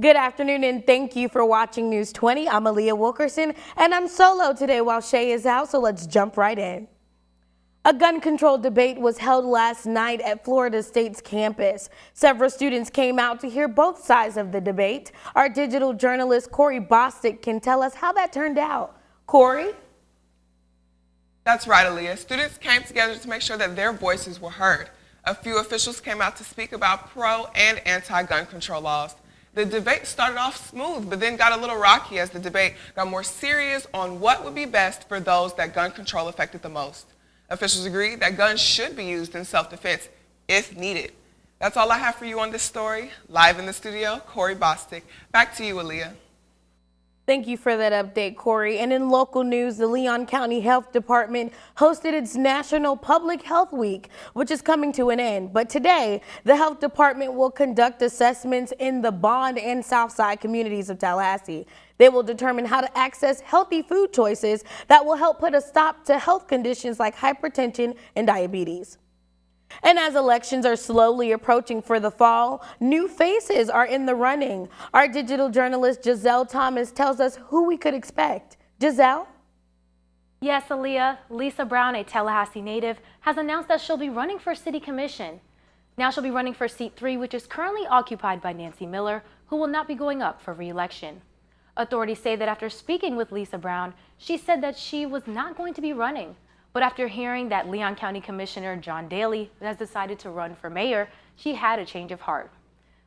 Good afternoon and thank you for watching News 20. I'm Aaliyah Wilkerson and I'm solo today while Shay is out, so let's jump right in. A gun control debate was held last night at Florida State's campus. Several students came out to hear both sides of the debate. Our digital journalist Corey Bostic can tell us how that turned out. Corey? That's right, Aaliyah. Students came together to make sure that their voices were heard. A few officials came out to speak about pro and anti-gun control laws. The debate started off smooth, but then got a little rocky as the debate got more serious on what would be best for those that gun control affected the most. Officials agreed that guns should be used in self-defense if needed. That's all I have for you on this story. Live in the studio, Corey Bostic. Back to you, Aaliyah. Thank you for that update, Corey. And in local news, the Leon County Health Department hosted its National Public Health Week, which is coming to an end. But today, the health department will conduct assessments in the Bond and Southside communities of Tallahassee. They will determine how to access healthy food choices that will help put a stop to health conditions like hypertension and diabetes. And as elections are slowly approaching for the fall, new faces are in the running. Our digital journalist Giselle Thomas tells us who we could expect. Giselle? Yes, Aaliyah. Lisa Brown, a Tallahassee native, has announced that she'll be running for city commission. Now she'll be running for seat 3, which is currently occupied by Nancy Miller, who will not be going up for re-election. Authorities say that after speaking with Lisa Brown, she said that she was not going to be running. But after hearing that Leon County Commissioner John Daly has decided to run for mayor, she had a change of heart.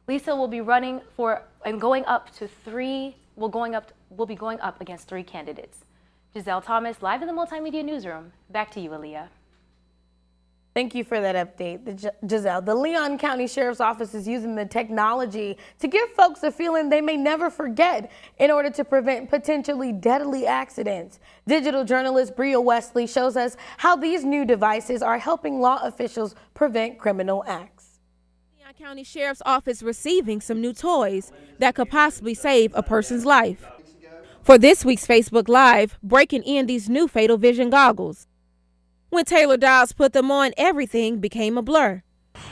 Lisa will be running for and going up against 3 candidates. Giselle Thomas, live in the Multimedia Newsroom. Back to you, Aaliyah. Thank you for that update, Giselle. The Leon County Sheriff's Office is using the technology to give folks a feeling they may never forget in order to prevent potentially deadly accidents. Digital journalist Bria Wesley shows us how these new devices are helping law officials prevent criminal acts. Leon County Sheriff's Office receiving some new toys that could possibly save a person's life. For this week's Facebook Live, breaking in these new Fatal Vision goggles. When Taylor Dowds put them on, everything became a blur.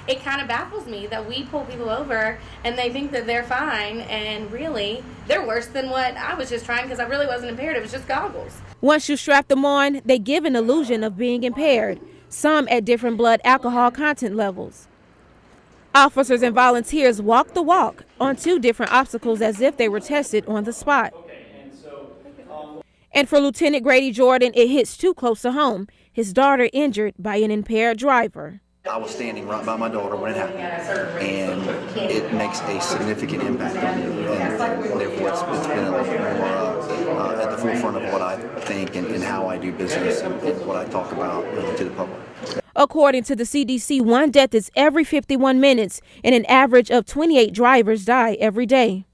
It kind of baffles me that we pull people over and they think that they're fine, and really they're worse than what I was just trying, because I really wasn't impaired. It was just goggles. Once you strap them on, they give an illusion of being impaired, some at different blood alcohol content levels. Officers and volunteers walk the walk on 2 different obstacles as if they were tested on the spot. And for Lieutenant Grady Jordan, it hits too close to home. His daughter injured by an impaired driver. I was standing right by my daughter when it happened, and it makes a significant impact on me, and therefore it's been a little bit more at the forefront of what I think and how I do business and what I talk about to the public. According to the CDC, 1 death is every 51 minutes, and an average of 28 drivers die every day.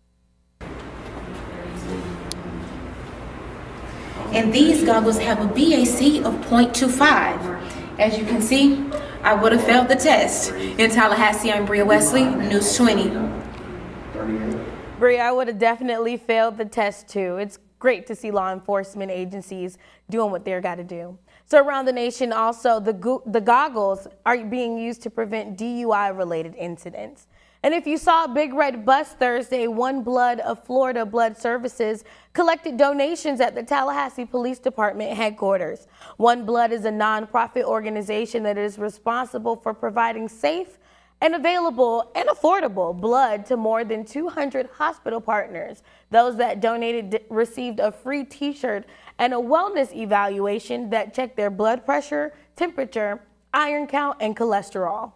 And these goggles have a BAC of 0.25. As you can see, I would have failed the test. In Tallahassee, I'm Bria Wesley, News 20. Bria, I would have definitely failed the test too. It's great to see law enforcement agencies doing what they're got to do. So around the nation also, the goggles are being used to prevent DUI-related incidents. And if you saw a big red bus Thursday, One Blood of Florida Blood Services collected donations at the Tallahassee Police Department headquarters. One Blood is a nonprofit organization that is responsible for providing safe and available and affordable blood to more than 200 hospital partners. Those that donated received a free t-shirt and a wellness evaluation that checked their blood pressure, temperature, iron count, and cholesterol.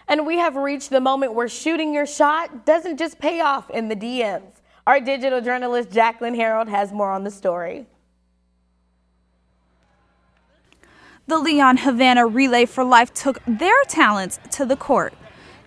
And we have reached the moment where shooting your shot doesn't just pay off in the DMs. Our digital journalist Jacqueline Harold has more on the story. The Leon Havana Relay for Life took their talents to the court.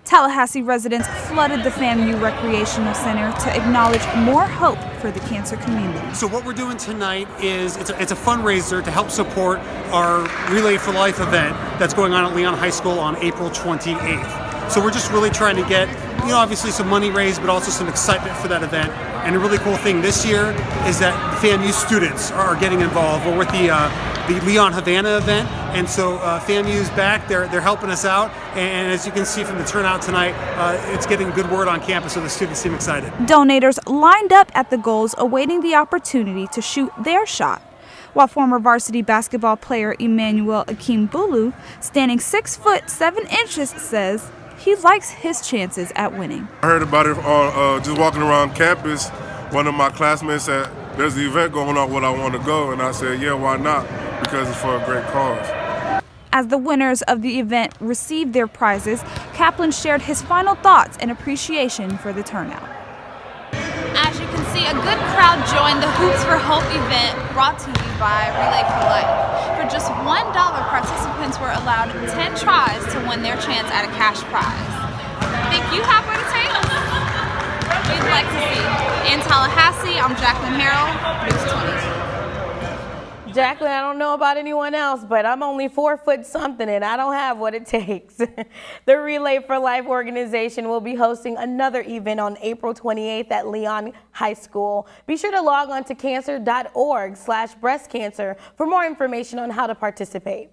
Tallahassee residents flooded the FAMU Recreational Center to acknowledge more hope for the cancer community. So what we're doing tonight is it's a fundraiser to help support our Relay for Life event that's going on at Leon High School on April 28th. So we're just really trying to get obviously some money raised, but also some excitement for that event. And a really cool thing this year is that the FAMU students are getting involved. We're with the Leon Havana event, and so FAMU's back. They're helping us out, and as you can see from the turnout tonight, it's getting good word on campus, so the students seem excited. Donators lined up at the goals awaiting the opportunity to shoot their shot, while former varsity basketball player Emmanuel Akimbulu, standing 6 foot 7 inches, says he likes his chances at winning. I heard about it just walking around campus. One of my classmates said, "There's the event going on, would I want to go?" And I said, "Yeah, why not? Because it's for a great cause." As the winners of the event received their prizes, Kaplan shared his final thoughts and appreciation for the turnout. As you can see, a good crowd joined the Hoops for Hope event brought to you by Relay for Life. For just $1, participants were allowed 10 tries to win their chance at a cash prize. Think you have what it takes? We'd like to see. In Tallahassee, I'm Jacqueline Harrell, News 20. Jacqueline, I don't know about anyone else, but I'm only 4 foot something and I don't have what it takes. The Relay for Life organization will be hosting another event on April 28th at Leon High School. Be sure to log on to cancer.org/breastcancer for more information on how to participate.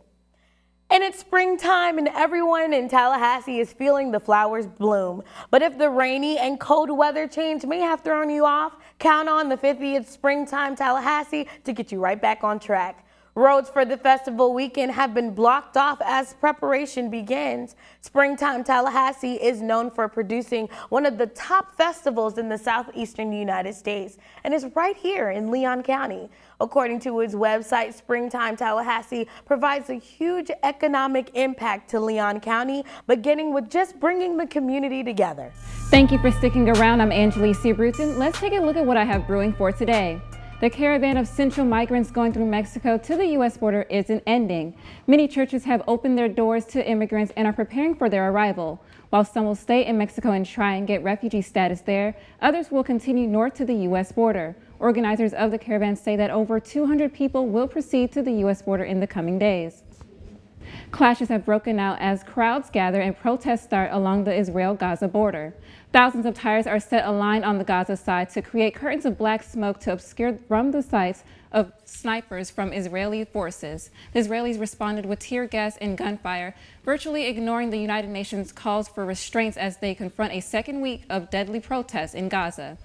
And it's springtime and everyone in Tallahassee is feeling the flowers bloom. But if the rainy and cold weather change may have thrown you off, count on the 50th Springtime Tallahassee to get you right back on track. Roads for the festival weekend have been blocked off as preparation begins. Springtime Tallahassee is known for producing one of the top festivals in the southeastern United States and is right here in Leon County. According to its website, Springtime Tallahassee provides a huge economic impact to Leon County, beginning with just bringing the community together. Thank you for sticking around. I'm Angelique C. Bruton. Let's take a look at what I have brewing for today. The caravan of central migrants going through Mexico to the U.S. border isn't ending. Many churches have opened their doors to immigrants and are preparing for their arrival. While some will stay in Mexico and try and get refugee status there, others will continue north to the U.S. border. Organizers of the caravan say that over 200 people will proceed to the U.S. border in the coming days. Clashes have broken out as crowds gather and protests start along the Israel-Gaza border. Thousands of tires are set aligned on the Gaza side to create curtains of black smoke to obscure from the sights of snipers from Israeli forces. The Israelis responded with tear gas and gunfire, virtually ignoring the United Nations calls for restraints as they confront a second week of deadly protests in Gaza.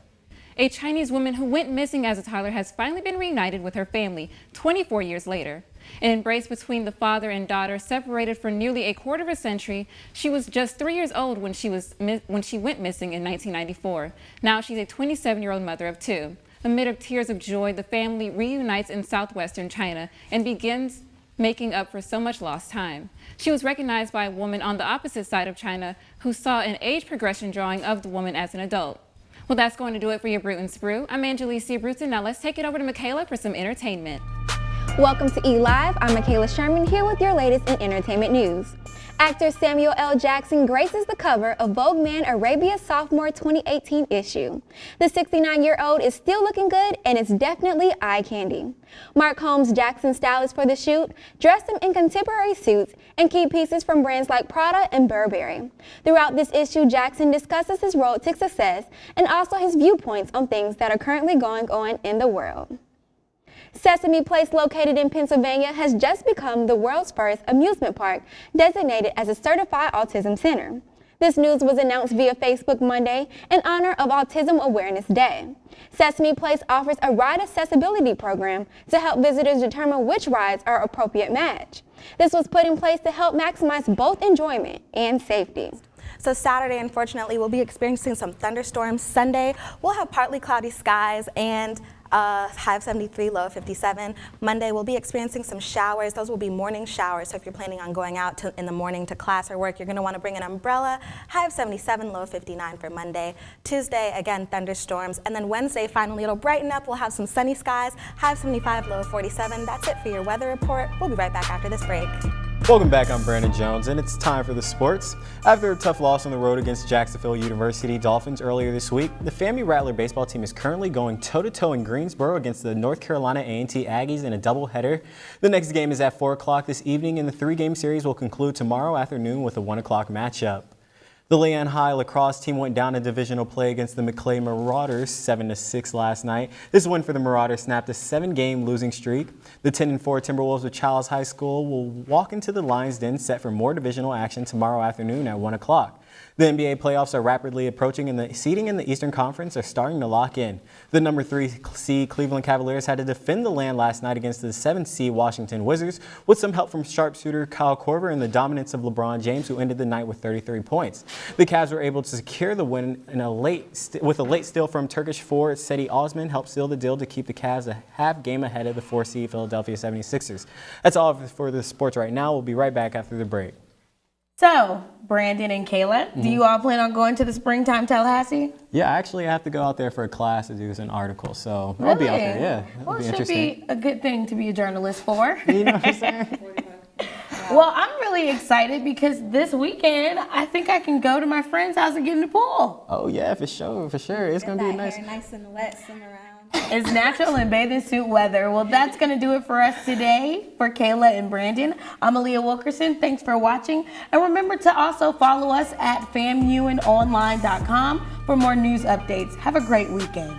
A Chinese woman who went missing as a toddler has finally been reunited with her family 24 years later. An embrace between the father and daughter, separated for nearly a quarter of a century. She was just 3 years old when she went missing in 1994. Now she's a 27-year-old mother of 2. Amid tears of joy, the family reunites in southwestern China and begins making up for so much lost time. She was recognized by a woman on the opposite side of China who saw an age progression drawing of the woman as an adult. Well, that's going to do it for your Bruton Sprue. I'm Angelique C. Bruton. Now let's take it over to Michaela for some entertainment. Welcome to eLive. I'm Michaela Sherman here with your latest in entertainment news. Actor Samuel L. Jackson graces the cover of Vogue Man Arabia's sophomore 2018 issue. The 69-year-old is still looking good and it's definitely eye candy. Mark Holmes, Jackson's stylist for the shoot, dressed him in contemporary suits and key pieces from brands like Prada and Burberry. Throughout this issue, Jackson discusses his road to success and also his viewpoints on things that are currently going on in the world. Sesame Place, located in Pennsylvania, has just become the world's first amusement park designated as a certified autism center. This news was announced via Facebook Monday in honor of Autism Awareness Day. Sesame Place offers a ride accessibility program to help visitors determine which rides are an appropriate match. This was put in place to help maximize both enjoyment and safety. So Saturday, unfortunately, we'll be experiencing some thunderstorms. Sunday, we'll have partly cloudy skies and high of 73, low of 57. Monday, we'll be experiencing some showers. Those will be morning showers, so if you're planning on going out in the morning to class or work, you're going to want to bring an umbrella. High of 77, low of 59 for Monday. Tuesday, again, thunderstorms. And then Wednesday, finally, it'll brighten up. We'll have some sunny skies. High of 75, low of 47. That's it for your weather report. We'll be right back after this break. Welcome back, I'm Brandon Jones, and it's time for the sports. After a tough loss on the road against Jacksonville University Dolphins earlier this week, the FAMU Rattler baseball team is currently going toe-to-toe in Greensboro against the North Carolina A&T Aggies in a doubleheader. The next game is at 4 o'clock this evening, and the 3-game series will conclude tomorrow afternoon with a 1 o'clock matchup. The Leon High lacrosse team went down in divisional play against the McClay Marauders 7-6 last night. This win for the Marauders snapped a 7-game losing streak. The 10-4 Timberwolves of Childs High School will walk into the Lions Den set for more divisional action tomorrow afternoon at 1 o'clock. The NBA playoffs are rapidly approaching and the seeding in the Eastern Conference are starting to lock in. The number 3 seed Cleveland Cavaliers had to defend the land last night against the 7th seed Washington Wizards with some help from sharpshooter Kyle Korver and the dominance of LeBron James, who ended the night with 33 points. The Cavs were able to secure the win with a late steal from Turkish forward Seti Osman, helped seal the deal to keep the Cavs a half game ahead of the 4 seed Philadelphia 76ers. That's all for the sports right now. We'll be right back after the break. So, Brandon and Kayla, do you all plan on going to the Springtime Tallahassee? Yeah, actually, I have to go out there for a class to do an article, so I'll be out there. Yeah, well, it'll be it should interesting. be a good thing to be a journalist for. You know what I'm saying? Well, I'm really excited because this weekend, I think I can go to my friend's house and get in the pool. Oh yeah, for sure. It's gonna be nice. Nice and wet, swim around. It's natural and bathing suit weather. Well, that's going to do it for us today. For Kayla and Brandon, I'm Aaliyah Wilkerson. Thanks for watching. And remember to also follow us at famuandonline.com for more news updates. Have a great weekend.